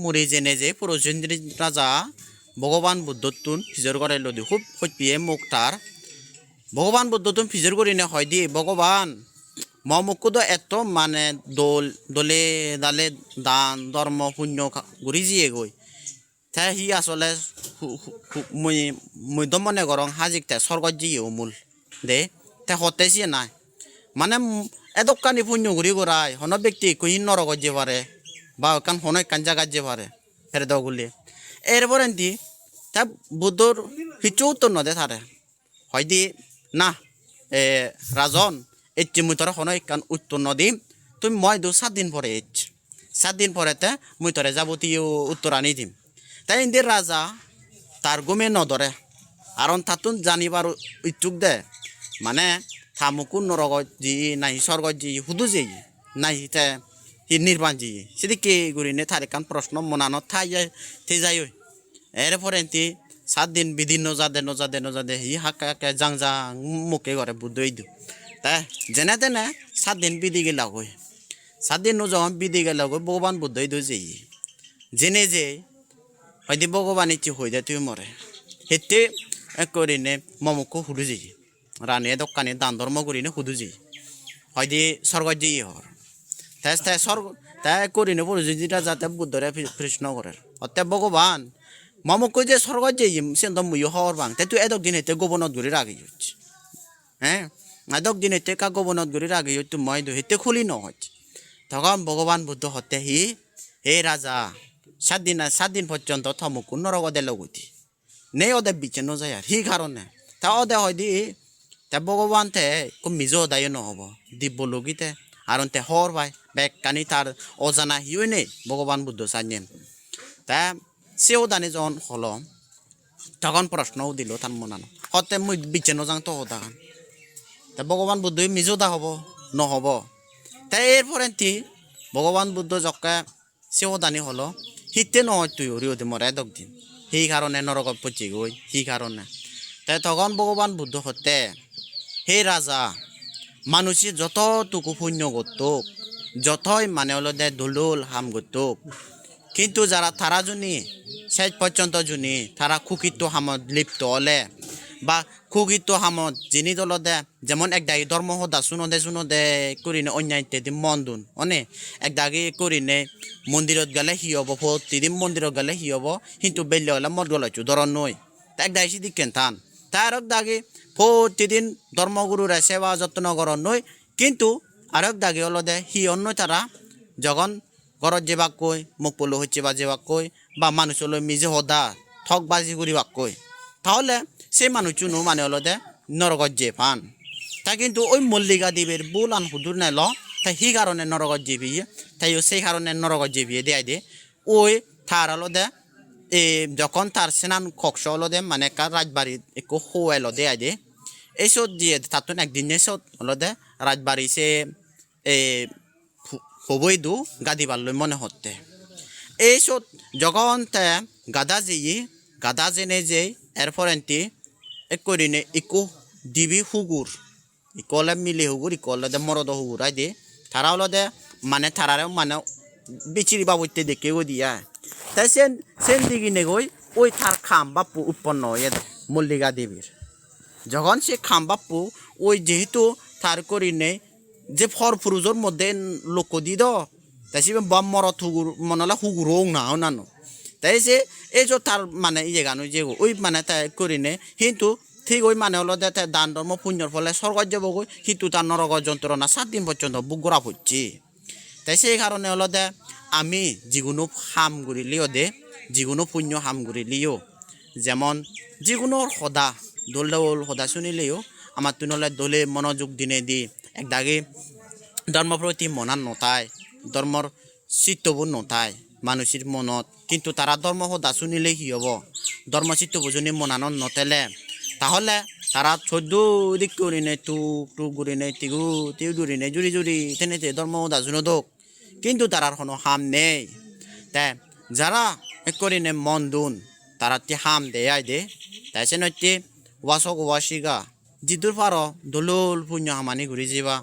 মুড়ি জেনে যে পুরোচন্দ্রী রাজা ভগবান বুদ্ধতুন ফিজর করে লদি খুব হইপিয়ে মুক্তার ভগবান বুদ্ধতুন ফিজর করি না হয় দি ভগবান মমুকুদ এত মানে দলে দালে দান ধর্ম পুণ্য ঘুরি যিয়ে গই তাই হি আসলে মুই তো মনে করং হাজিক তে স্বর্গ যিয়ে মূল দে তে হতে সিয়ে নাই মানে এদকানি পুণ্য ঘুরি গড়াই হন ব্যক্তি কুইন নরক যে পারে বা কান হন কান জায়গা যে পারে ফেরে দগুলি এরপরে দি তা বুদ্ধর কিছু উত্তর নদে থারে হয় দি না রাজন এটি মুই তোরা হন কান উত্তর নদী তুমি মই 7 দিন পরে 7 দিন পরেতে মুই তোরে যাবতীয় উত্তর আনি দিম তাই ইন্দির রাজা তার গুমে নধরে আরন তাতুন জানিবার ইচ্ছুক দে মানে থামুকু নরক জি নাই স্বর্গ জি হুদু জি নাই তে নির্বাণ জি সেদিকে গুরিনে থারে কান প্রশ্ন মনানো থাই যায় থে যায় এরপরে 7 দিন বিধি নজাদে হি হাক্কা জাং মুখে ঘরে বুদ্ধ দু তাই যেনে তেনে 7 দিন বিধি গেলা গই 7 দিন যখন বিধি গেলা গই ভগবান বুদ্ধ দু যে জেনে যে হয়তো ভগবান ইচ্ছে হয়ে যায় তুই মরে হেতে করিনে মমুকু হুদু যে রানিয়ে দোকানে দান ধর্ম করিনে হুদু যে হয়তো স্বর্গ যে হর তাই তাই স্বর্গ তাই করিনে পরিচিতিটা যাতে বুদ্ধরে প্রশ্ন করে অতে ভগবান মমুকু যে স্বর্গ যে সে তো মুই হর বাং তাই তুই এদক দিন হেতে গোবনত ঘুরে রাগি হচ্ছে হ্যাঁ এদক দিন হেতে কা গোবনত ঘুরে রাগি তুই মই হেতে খুলি নহচ্ছে তখন ভগবান বুদ্ধ হতে হি হে রাজা 7 দিন পর্যন্ত থমুকু নরক দে লগতি নেই ওদের বিচে ন যায় আর হি কারণে তা ওদে হয় দি তা ভগবান তে খুব মিজো দায় নহব দিব্য লগিতে আর তে হর ভাই বেক কানি তার অজানা হিউই নেই ভগবান বুদ্ধ সাইনেন তা সেও দানি যখন হল তখন প্রশ্নও দিল তার মনানো হতে মুই বিচে নজাং তো হতাখান তা ভগবান বুদ্ধ মিজো দা হব নহব তাই এরপরে ভগবান বুদ্ধ যকে সেও দানি হলো হিতে নহয় তুই হরিওতে মরে দক দিন সেই কারণে নরকত পচি গই সেই কারণে তাই তখন ভগবান বুদ্ধ হতে হে রাজা মানুষে যতটুকু পুণ্য করত যতই মানে হলো দে দুলুল হাম করত কিন্তু যারা তারা জুনি শেষ পর্যন্ত জুনি তারা খুকিত হামত লিপ্ত হলে বা খুকিত হামত যিনি দল দে যেমন একদাগি ধর্ম হদা শুনো দে করিনে অন্যায় ইত্যাদি মন দুন অনে একদাগি করিনে মন্দিরত গেলে হি হব প্রতিদিন মন্দিরত গেলে হি হব কিন্তু বেল্লে হলে মদ গলাইছু ধরন নই একদাগি সিদিক কেনথান তার একদাগি প্রতিদিন ধর্মগুরুরে সেবা যত্ন করন নই কিন্তু আর একদাগি হলো দে হি অন্য তারা যখন ঘরত যেবাক কই মুখ পলো হচ্ছে বা যেবাক কই বা মানুষ হলো মিজে হদা ঠক বাজি করিবাক কই তাহলে সেই মানুষ চুনো মানে হলো দে নরকত যে পান তা কিন্তু ওই মল্লিকা দেবীর বুল আন হুদুর নেল তাই সেই কারণে নরকত যেবিয়ে তাইও সেই কারণে নরকত যেবিয়ে দেয় দে ওই থার হলো দে যখন তার স্নান কক্ষ হলো দে মানে কার রাজবাড়ি একটু হোয়াইল দেয় দে এইসব দিয়ে তার একদিন এসব হলো দে রাজবাড়ি সে হবই দু গাদি পারল মনে হতে এইসব যখন তে গাদা জেনে যে এরপর এক করিনে ইকো দিবি হুগুর ইকলে মিলি হুগুর ইকলে দে মরদ হুগুর আই দে তারা হলো দে মানে তারারেও মানে বিচিরি বাবুতে দেখে ও দিয়া তাই সেন দিকে নেগই ওই তার খাম বাপু উৎপন্ন হয়ে মল্লিকা দেবীর যখন সে খাম বাপু ওই যেহেতু তার করিনে যে ফরফুরুজোর মধ্যে লোক দি দ তাই সে বাম মরদ হুগুর মনে হুগুর হোক না নানো তাই সে এই যে তার মানে ইয়ে গানো যে ওই মানে তাই করিনে কিন্তু ঠিক ওই মানে হলো দে দান ধর্ম পুণ্যর ফলে স্বর্গ যাব গই কিন্তু তার নরক যন্ত্রণা 7 দিন পর্যন্ত বুক গোড়া পড়ছি তাই সেই কারণে হলো দে আমি যিকোনো হাম গুড়িলিও দে যিকোনো পুণ্য হাম গুড়িলিও যেমন যিকোনো সদা দোল সদা শুনিলেও আমার তুনলে দলে মনোযোগ দিনে দি একদাগে ধর্ম প্রতি মনান নতায় ধর্মর চিত্তবোৰ নতায় মানুষের মনত কিন্তু তারা ধর্ম সদা শুনিলে কি হব ধর্ম চিত্তবোৰ যদি মনানত নতেলে তাহলে তারা 14 দিক করিনে টুক গুরিনে টিউ গুরিনে জুড়ি তেনে ধর্ম সদা শুনো দোক কিন্তু তারার কোনো হাম নেই তাই যারা এক করিনে মন দুন তারা হাম দেয় দে তাই সে নইতে ওয়াসক ওয়াসিগা জিদুর পারো দোলুল পুণ্য হামানি ঘুরি যাবা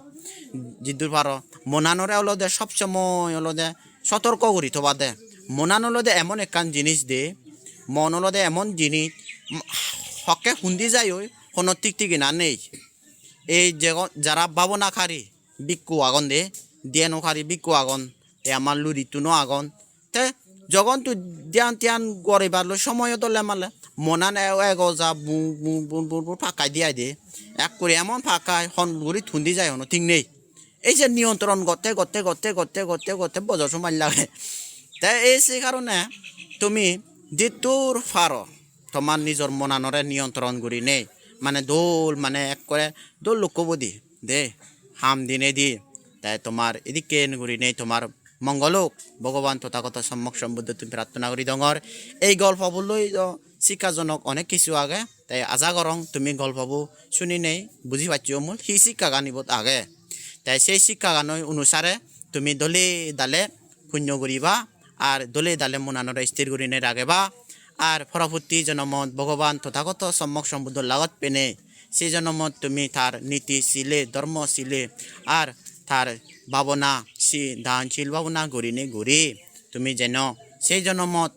জিদুর পারো মনানরে হলো দে সবসময় হলো দে সতর্ক করি থবা দে মনান হলদে এমন একখান জিনিস দে মন হলদে এমন জিনিস হকে হুন্দি যায় ওই কোনো ঠিক না নেই এই যে যারা ভাবনা খারি বিক্ষু আগন দে দিয়ে নখারি বিক্ষু আগন এ আমার লুরিতুনো আগন তে যখন তুই দিয়ান তিয়ান গড়িবার সময় দলে মালে মনান এগজা বু বু বু বু বু ফাঁকাই দিয়াই দে এক করে এমন ফাঁকায় হন গুড়ি থুন্দি যায় হনো ঠিক নেই এই যে নিয়ন্ত্রণ করতে করতে করতে করতে করতে করতে বছর সময় লাগে তাই এই সেই কারণে তুমি যেটোর ফারো তোমার নিজের মনানরে নিয়ন্ত্রণ করি নেই মানে দোল মানে এক করে দোল লোকবদি দে হাম দিনে দি তাই তোমার এদিকে করি নেই তোমার মঙ্গলোক ভগবান তথাগত সম্যক সম্বুদ্ধ তুমি প্রার্থনা করি ডঙর এই গল্পগুলোই শিক্ষাজনক অনেক কিছু আগে তাই আজা করং তুমি গল্পবোৰ শুনি নেই বুঝি পাচ্ছ মূল সেই শিক্ষা গানিব আগে তাই সেই শিক্ষা গান অনুসারে তুমি দলে দালে পুণ্য করিবা আর দলে দালে মনানরে স্থির করি নে রাখেবা আর পরবর্তী জন্মত ভগবান তথাগত সম্যক সম্বুদ্ধ লাগত পেনে সেই জন্মত তুমি তার নীতি শিলে ধর্ম শিলে আর তার ভাবনা দানশীল ভাবনা গড়িনে গড়ি তুমি যেন সেই জন্মত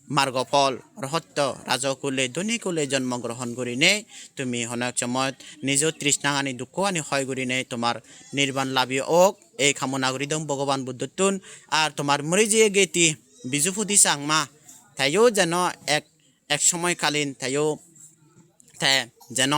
মার্গফল রহত্য রাজকুলে ধনীকুলে জন্মগ্রহণ করি নে তুমি অনেক সময়ত নিজ তৃষ্ণা আনি দুঃখ আনি হয় করি নে তোমার নির্বাণ লাভী ওক এই কামনা করি দম ভগবান বুদ্ধতুন আর তোমার মরি যে গেতি বিজু ফুদি চাংমা তাইও যেন এক সময়কালীন তাইও যেন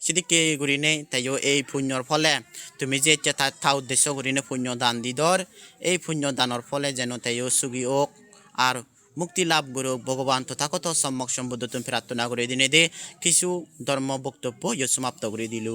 সেদিকে করি নে তাইও এই পুণ্যর ফলে তুমি যে তা উদ্দেশ্য করি নে পুণ্য দান দিদর এই পুণ্য দানের ফলে যেন তাইও সুগী ওক আর মুক্তি লাভ করুক ভগবান তথাগত সম্যক সম্বুদ্ধ তুমি প্রার্থনা করে দিনে দে কিছু ধর্ম বক্তব্য সমাপ্ত করে দিল।